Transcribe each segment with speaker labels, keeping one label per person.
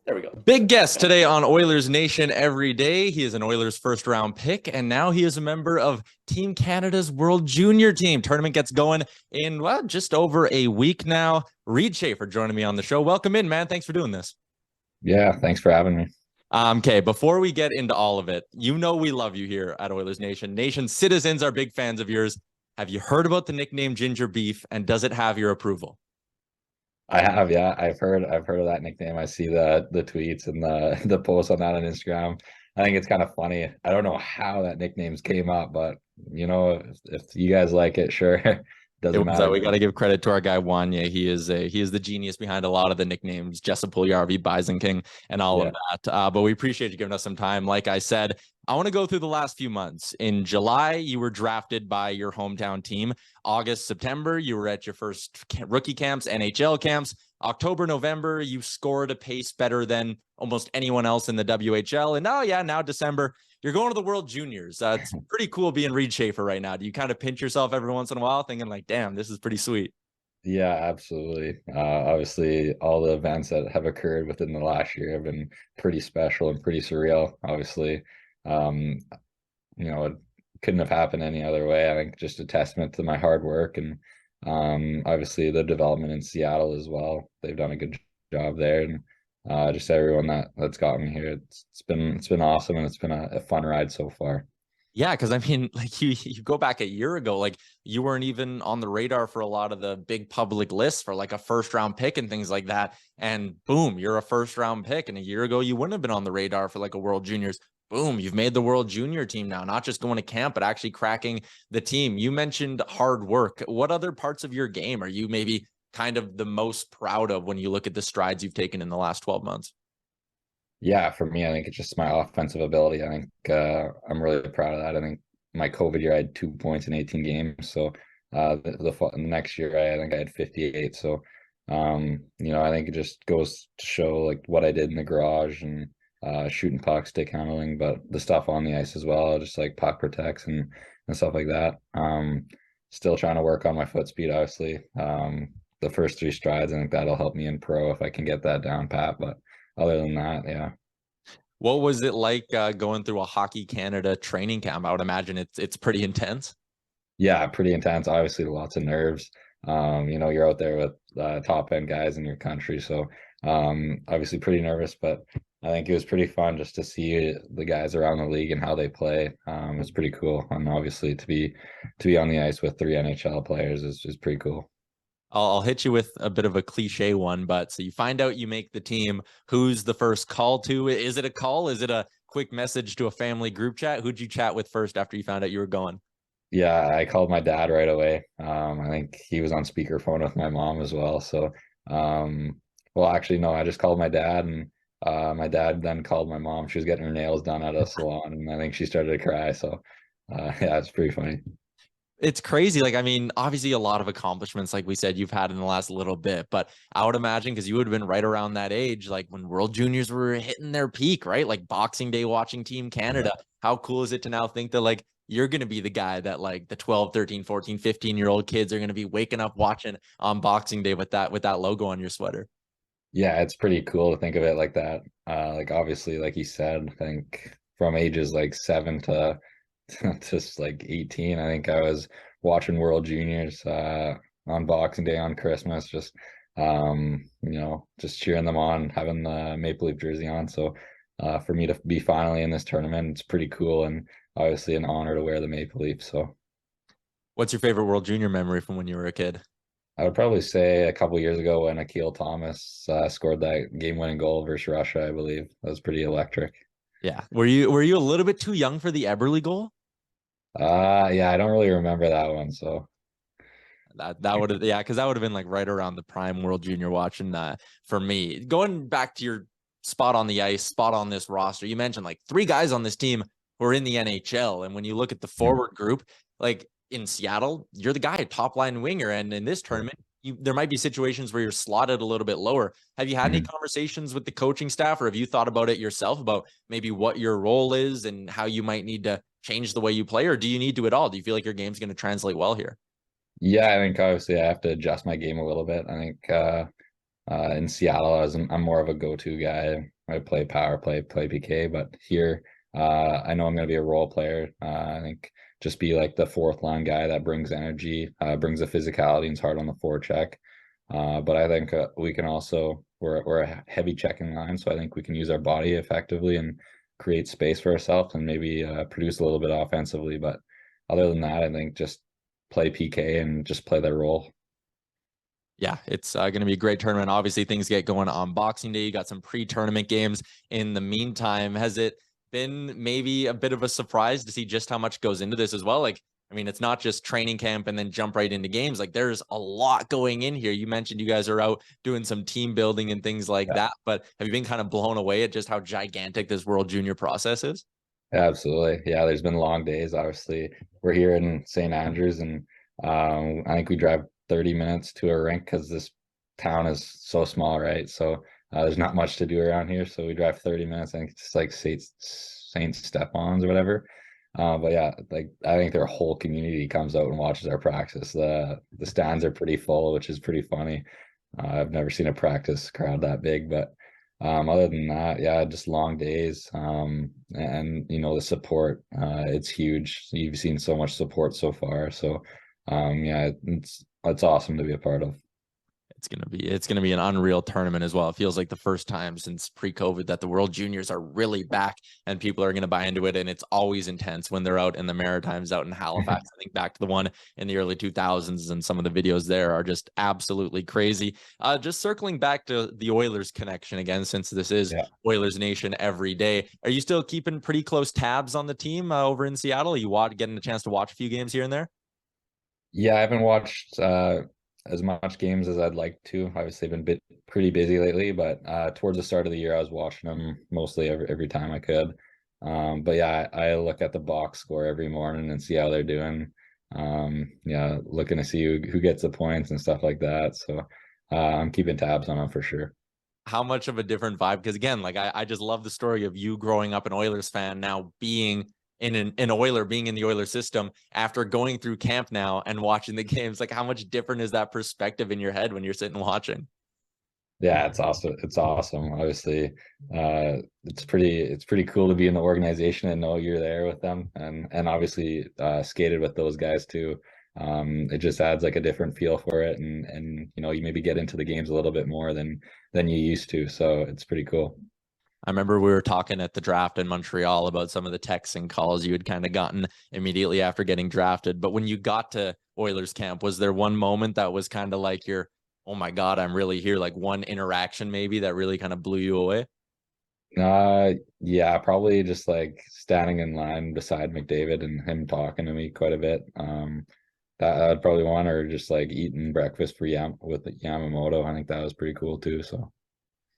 Speaker 1: There we go.
Speaker 2: Big guest today on Oilers Nation every day. He is an Oilers first round pick, and now he is a member of Team Canada's World Junior Team. Tournament gets going in, just over a week now. Reid Schaefer joining me on the show. Welcome in, man. Thanks for doing this.
Speaker 3: Yeah, thanks for having me.
Speaker 2: Okay, before we get into all of it, you know we love you here at Oilers Nation. Nation citizens are big fans of yours. Have you heard about the nickname Ginger Beef, and does it have your approval?
Speaker 3: I have, yeah. I've heard of that nickname. I see the tweets and the posts on that on Instagram. I think it's kind of funny. I don't know how that nicknames came up, but if you guys like it, sure. Doesn't matter.
Speaker 2: We got to give credit to our guy Wanye. He is the genius behind a lot of the nicknames, Jessa Puljujarvi, Bison King, and all of that. But we appreciate you giving us some time. Like I said, I want to go through the last few months. In July, you were drafted by your hometown team. August, September, you were at your first rookie camps, NHL camps. October, November, you scored a pace better than almost anyone else in the WHL. And now December, you're going to the World Juniors. It's pretty cool being Reid Schaefer right now. Do you kind of pinch yourself every once in a while thinking like, damn, this is pretty sweet?
Speaker 3: Yeah, absolutely. Obviously, all the events that have occurred within the last year have been pretty special and pretty surreal. Obviously, it couldn't have happened any other way. I think just a testament to my hard work and obviously the development in Seattle as well. They've done a good job there, and just everyone that's gotten me here. It's been awesome, and it's been a fun ride so far.
Speaker 2: Yeah, because I mean, like you go back a year ago, like you weren't even on the radar for a lot of the big public lists for like a first round pick and things like that. And boom, you're a first round pick. And a year ago, you wouldn't have been on the radar for like a World Juniors. Boom, you've made the World Junior team now, not just going to camp, but actually cracking the team. You mentioned hard work. What other parts of your game are you maybe kind of the most proud of when you look at the strides you've taken in the last 12 months?
Speaker 3: Yeah, for me, I think it's just my offensive ability. I think I'm really proud of that. I think my COVID year, I had 2 points in 18 games. So the next year, I think I had 58. So, I think it just goes to show like what I did in the garage and shooting pucks, stick handling, but the stuff on the ice as well, just like puck protects and stuff like that. Still trying to work on my foot speed, obviously. The first 3 strides, I think that'll help me in pro if I can get that down pat. But other than that, yeah.
Speaker 2: What was it like going through a Hockey Canada training camp? I would imagine it's pretty intense.
Speaker 3: Yeah, pretty intense. Obviously, lots of nerves. You're out there with top end guys in your country, so obviously pretty nervous. But I think it was pretty fun just to see the guys around the league and how they play. It was pretty cool, and obviously to be on the ice with 3 NHL players is pretty cool.
Speaker 2: I'll hit you with a bit of a cliche one, but so you find out you make the team. Who's the first call to? Is it a call? Is it a quick message to a family group chat? Who'd you chat with first after you found out you were going?
Speaker 3: Yeah, I called my dad right away. I think he was on speakerphone with my mom as well. So, well, actually, no, I just called my dad, and my dad then called my mom. She was getting her nails done at a salon, and I think she started to cry. So, yeah, it's pretty funny.
Speaker 2: It's crazy. Like, I mean, obviously a lot of accomplishments, like we said, you've had in the last little bit, but I would imagine because you would have been right around that age, like when World Juniors were hitting their peak, right? Like Boxing Day watching Team Canada. How cool is it to now think that like you're going to be the guy that like the 12, 13, 14, 15-year-old kids are going to be waking up watching on Boxing Day with that logo on your sweater?
Speaker 3: Yeah, it's pretty cool to think of it like that. Like obviously, like you said, I think from ages like 7 to just like 18, I think I was watching World Juniors on Boxing Day, on Christmas, just just cheering them on, having the Maple Leaf jersey on. So for me to be finally in this tournament, it's pretty cool, and obviously an honor to wear the Maple Leaf. So
Speaker 2: what's your favorite World Junior memory from when you were a kid?
Speaker 3: I would probably say a couple years ago when Akil Thomas scored that game-winning goal versus Russia, I believe. That was pretty electric.
Speaker 2: Yeah. Were you a little bit too young for the Eberle goal?
Speaker 3: Yeah, I don't really remember that one. So
Speaker 2: that would have, yeah, because that would have been like right around the prime World Junior watching for me. Going back to your spot on the ice, spot on this roster, you mentioned like 3 guys on this team who are in the NHL. And when you look at the forward group, like in Seattle, you're the guy, top line winger. And in this tournament, there might be situations where you're slotted a little bit lower. Have you had any conversations with the coaching staff, or have you thought about it yourself about maybe what your role is and how you might need to change the way you play, or do you need to at all? Do you feel like your game's going to translate well here?
Speaker 3: Yeah, I think obviously I have to adjust my game a little bit. I think In Seattle, I'm more of a go-to guy. I play power play, play PK, but here, I know I'm going to be a role player. I think just be like the fourth line guy that brings energy, brings the physicality and is hard on the forecheck. But I think we can also we're a heavy checking line, so I think we can use our body effectively and create space for ourselves and maybe produce a little bit offensively. But other than that, I think just play PK and just play their role.
Speaker 2: Yeah, it's going to be a great tournament. Obviously, things get going on Boxing Day. You got some pre-tournament games in the meantime. Has it been maybe a bit of a surprise to see just how much goes into this as well? Like, I mean, it's not just training camp and then jump right into games. Like, there's a lot going in here. You mentioned you guys are out doing some team building and things like that. But have you been kind of blown away at just how gigantic this World Junior process is?
Speaker 3: Absolutely. Yeah, there's been long days. Obviously, we're here in St. Andrews, and I think we drive 30 minutes to a rink because this town is so small, right? So there's not much to do around here. So we drive 30 minutes. I think it's just like Saint Stefan's or whatever. But yeah, like I think their whole community comes out and watches our practice. The stands are pretty full, which is pretty funny. I've never seen a practice crowd that big, but other than that, yeah, just long days. And you know, the support, it's huge. You've seen so much support so far. So yeah, it's awesome to be a part of.
Speaker 2: It's gonna be an unreal tournament as well. It feels like the first time since pre-COVID that the World Juniors are really back and people are gonna buy into it. And it's always intense when they're out in the Maritimes, out in Halifax. I think back to the one in the early 2000s, and some of the videos there are just absolutely crazy. Just circling back to the Oilers connection again, since this is Oilers Nation every day. Are you still keeping pretty close tabs on the team over in Seattle? Are you getting a chance to watch a few games here and there?
Speaker 3: Yeah, I haven't watched as much games as I'd like to. Obviously, I've been pretty busy lately, but towards the start of the year, I was watching them mostly every time I could. But yeah, I look at the box score every morning and see how they're doing. Yeah, looking to see who gets the points and stuff like that. So I'm keeping tabs on them for sure.
Speaker 2: How much of a different vibe? Because again, like I just love the story of you growing up an Oilers fan, now being an Oiler, being in the Oilers system after going through camp now and watching the games. Like, how much different is that perspective in your head when you're sitting watching?
Speaker 3: Yeah, it's awesome. It's awesome. Obviously, it's pretty cool to be in the organization and know you're there with them, and obviously skated with those guys too. It just adds like a different feel for it, and you know, you maybe get into the games a little bit more than you used to. So it's pretty cool.
Speaker 2: I remember we were talking at the draft in Montreal about some of the texts and calls you had kind of gotten immediately after getting drafted. But when you got to Oilers camp, was there one moment that was kind of like your, oh my God, I'm really here? Like one interaction maybe that really kind of blew you away?
Speaker 3: Yeah, probably just like standing in line beside McDavid and him talking to me quite a bit. That I'd probably want, or just like eating breakfast for with Yamamoto. I think that was pretty cool too. So.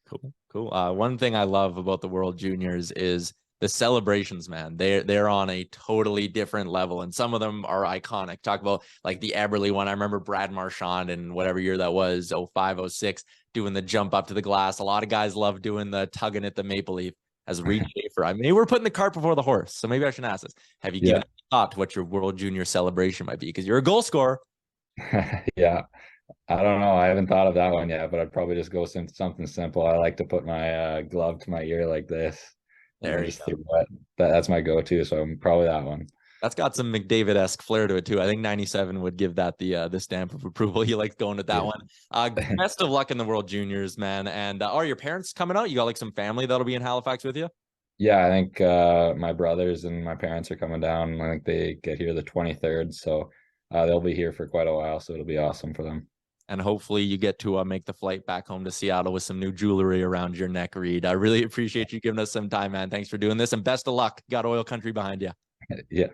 Speaker 2: Cool, cool. One thing I love about the World Juniors is the celebrations, man. They're on a totally different level, and some of them are iconic. Talk about like the Eberle one. I remember Brad Marchand in whatever year that was, 05, 06, doing the jump up to the glass. A lot of guys love doing the tugging at the Maple Leaf. As Reid Schaefer, I mean, we're putting the cart before the horse, so maybe I should ask this: have you given thought to what your World Junior celebration might be? Because you're a goal scorer.
Speaker 3: Yeah. I don't know. I haven't thought of that one yet, but I'd probably just go something simple. I like to put my glove to my ear like this.
Speaker 2: There you
Speaker 3: Just
Speaker 2: go.
Speaker 3: that's my go-to. So probably that one.
Speaker 2: That's got some McDavid-esque flair to it too. I think 97 would give that the stamp of approval. He likes going with that one. Best of luck in the World Juniors, man. And are your parents coming out? You got like some family that'll be in Halifax with you?
Speaker 3: Yeah, I think my brothers and my parents are coming down. I think they get here the 23rd, so they'll be here for quite a while. So it'll be awesome for them.
Speaker 2: And hopefully you get to make the flight back home to Seattle with some new jewelry around your neck, Reid. I really appreciate you giving us some time, man. Thanks for doing this, and best of luck. Got Oil Country behind you.
Speaker 3: Yeah.